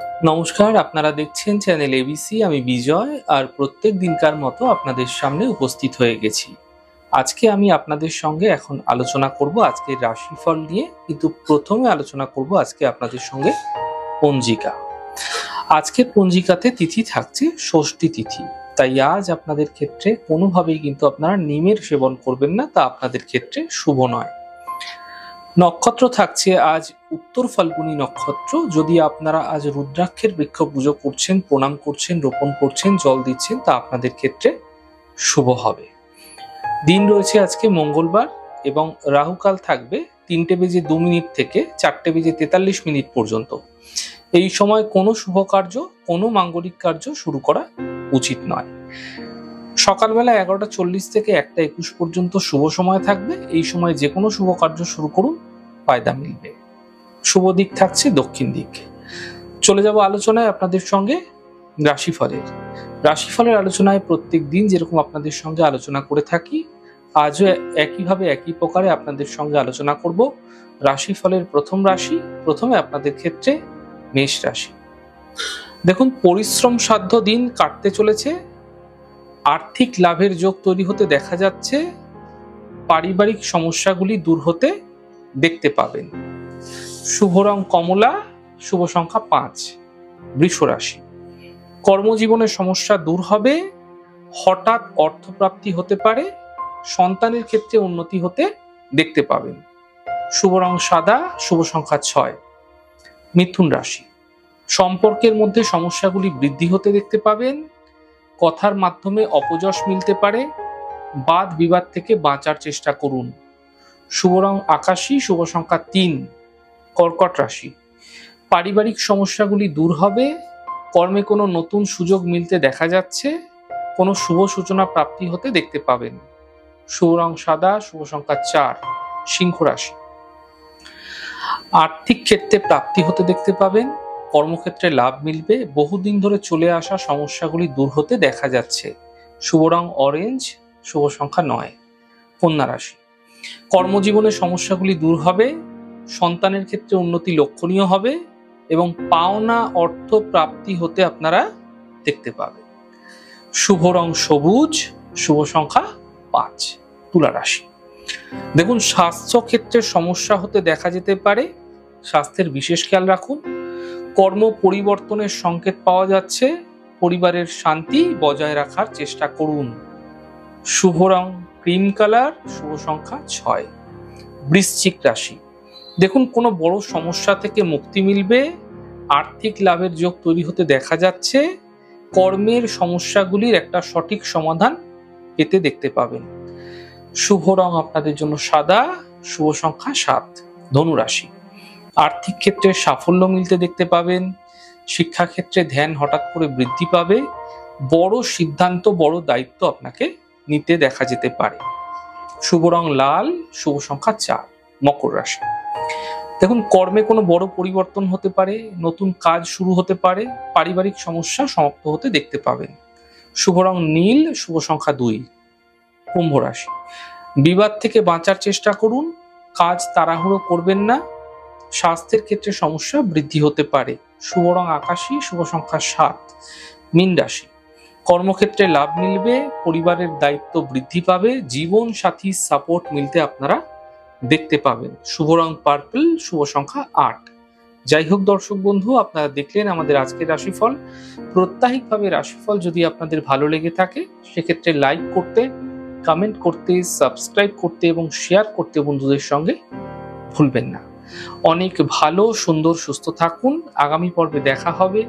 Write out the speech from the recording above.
নমস্কার, আপনারা দেখছেন চ্যানেল এবিসি। আমি বিজয়, আর প্রত্যেক দিনকার মতো আপনাদের সামনে উপস্থিত হয়ে গেছি। আজকে আমি আপনাদের সঙ্গে এখন আলোচনা করব আজকের রাশিফল নিয়ে, কিন্তু প্রথমে আলোচনা করব আজকে আপনাদের সঙ্গে পঞ্জিকা। আজকের পঞ্জিকাতে তিথি থাকছে ষষ্ঠী তিথি, তাই আজ আপনাদের ক্ষেত্রে কোনোভাবেই কিন্তু আপনারা নিমের সেবন করবেন না, তা আপনাদের ক্ষেত্রে শুভ নয়। নক্ষত্র থাকছে আজ উত্তর ফাল্গুনী নক্ষত্র। যদি আপনারা আজ রুদ্রাক্ষের বৃক্ষ পুজো করছেন, প্রণাম করছেন, রোপণ করছেন, জল দিচ্ছেন, তা আপনাদের ক্ষেত্রে শুভ হবে। দিন রয়েছে আজকে মঙ্গলবার, এবং রাহুকাল থাকবে 3:02 থেকে 4:43 পর্যন্ত। এই সময় কোনো শুভ কার্য, কোনো মাঙ্গলিক কার্য শুরু করা উচিত নয়। সকালবেলা 11:40 থেকে 1:21 পর্যন্ত শুভ সময় থাকবে। এই সময় যে কোনো শুভ কার্য শুরু করুন, ফায়দা মিলবে। শুভ দিক থাকছে দক্ষিণ দিক। চলে যাব আলোচনায় আপনাদের সঙ্গে রাশিফলের আলোচনায় প্রত্যেক দিন যেরকম আপনাদের সঙ্গে আলোচনা করে থাকি, আজও একইভাবে একই প্রকারে আপনাদের সঙ্গে আলোচনা করব রাশিফলের প্রথম রাশি। প্রথমে আপনাদের ক্ষেত্রে মেষ রাশি। দেখুন, পরিশ্রম সাধ্য দিন কাটতে চলেছে। আর্থিক লাভের যোগ তৈরি হতে দেখা যাচ্ছে। পারিবারিক সমস্যাগুলি দূর হতে দেখতে পাবেন। শুভ রং কমলা, শুভ সংখ্যা 5। বৃষ রাশি। কর্মজীবনের সমস্যা দূর হবে। হঠাৎ অর্থপ্রাপ্তি হতে পারে। সন্তানের ক্ষেত্রে উন্নতি হতে দেখতে পাবেন। শুভ রং সাদা, শুভ সংখ্যা 6। মিথুন রাশি। সম্পর্কের মধ্যে সমস্যাগুলি বৃদ্ধি হতে দেখতে পাবেন। কথার মাধ্যমে অপযশ মিলতে পারে। বাদ বিবাদ থেকে বাঁচার চেষ্টা করুন। শুভ রং আকাশী, শুভ সংখ্যা 3। কর্কট রাশি। পারিবারিক সমস্যাগুলি দূর হবে। কর্মে কোনো নতুন সুযোগ মিলতে দেখা যাচ্ছে। কোনো শুভ সূচনা প্রাপ্তি হতে দেখতে পাবেন। শুভ রং সাদা, শুভ সংখ্যা 4। সিংহ রাশি। আর্থিক ক্ষেত্রে প্রাপ্তি হতে দেখতে পাবেন। কর্মক্ষেত্রে লাভ মিলবে। বহুদিন ধরে চলে আসা সমস্যাগুলি দূর হতে দেখা যাচ্ছে। শুভ রং অরেঞ্জ, শুভ সংখ্যা 9। কন্যা রাশি। কর্মজীবনের সমস্যাগুলি দূর হবে। সন্তানের ক্ষেত্রে উন্নতি লক্ষণীয় হবে, এবং পাওনা অর্থ প্রাপ্তি হতে আপনারা দেখতে পাবেন। শুভ রং সবুজ, শুভ সংখ্যা 5। তুলা রাশি। দেখুন, স্বাস্থ্য ক্ষেত্রে সমস্যা হতে দেখা যেতে পারে। স্বাস্থ্যের বিশেষ খেয়াল রাখুন। কর্ম পরিবর্তনের সংকেত পাওয়া যাচ্ছে। পরিবারের শান্তি বজায় রাখার চেষ্টা করুন। শুভ রং ক্রিম কালার, শুভ সংখ্যা 6। বৃশ্চিক রাশি। দেখুন, কোনো বড় সমস্যা থেকে মুক্তি মিলবে। আর্থিক লাভের যোগ তৈরি হতে দেখা যাচ্ছে। কর্মের সমস্যাগুলির একটা সঠিক সমাধান পেতে দেখতে পাবেন। শুভ রং আপনাদের জন্য সাদা, শুভ সংখ্যা 7। ধনু রাশি। আর্থিক ক্ষেত্রে সাফল্য মিলতে দেখতে পাবেন। শিক্ষা ক্ষেত্রে ধ্যান হঠাৎ করে বৃদ্ধি পাবে। বড় সিদ্ধান্ত, বড় দায়িত্ব আপনাকে নিতে দেখা যেতে পারে। শুভ রং লাল, শুভ সংখ্যা 4। মকর রাশি। দেখুন, কর্মে কোনো বড় পরিবর্তন হতে পারে। নতুন কাজ শুরু হতে পারে। পারিবারিক সমস্যা সমাপ্ত হতে দেখতে পাবেন। শুভ রং নীল, শুভ সংখ্যা 2। কুম্ভ রাশি। বিবাদ থেকে বাঁচার চেষ্টা করুন। কাজ তাড়াহুড়ো করবেন না। স্বাস্থ্যের ক্ষেত্রে সমস্যা বৃদ্ধি হতে পারে। শুভ রং আকাশী, শুভ সংখ্যা 7। মীন রাশি। কর্মক্ষেত্রে লাভ মিলবে। পরিবারের দায়িত্ব বৃদ্ধি পাবে। জীবন সাথীর সাপোর্ট মিলতে আপনারা দেখতে পাবেন। শুভ রং পার্পল, শুভ সংখ্যা 8। যাই হোক দর্শক বন্ধু, আপনারা দেখলেন আমাদের আজকের রাশিফল। প্রত্যাহিকভাবে রাশিফল যদি আপনাদের ভালো লেগে থাকে, সেক্ষেত্রে লাইক করতে, কমেন্ট করতে, সাবস্ক্রাইব করতে এবং শেয়ার করতে বন্ধুদের সঙ্গে ভুলবেন না। অনেক ভালো, সুন্দর, সুস্থ থাকুন। আগামী পর্বে দেখা হবে।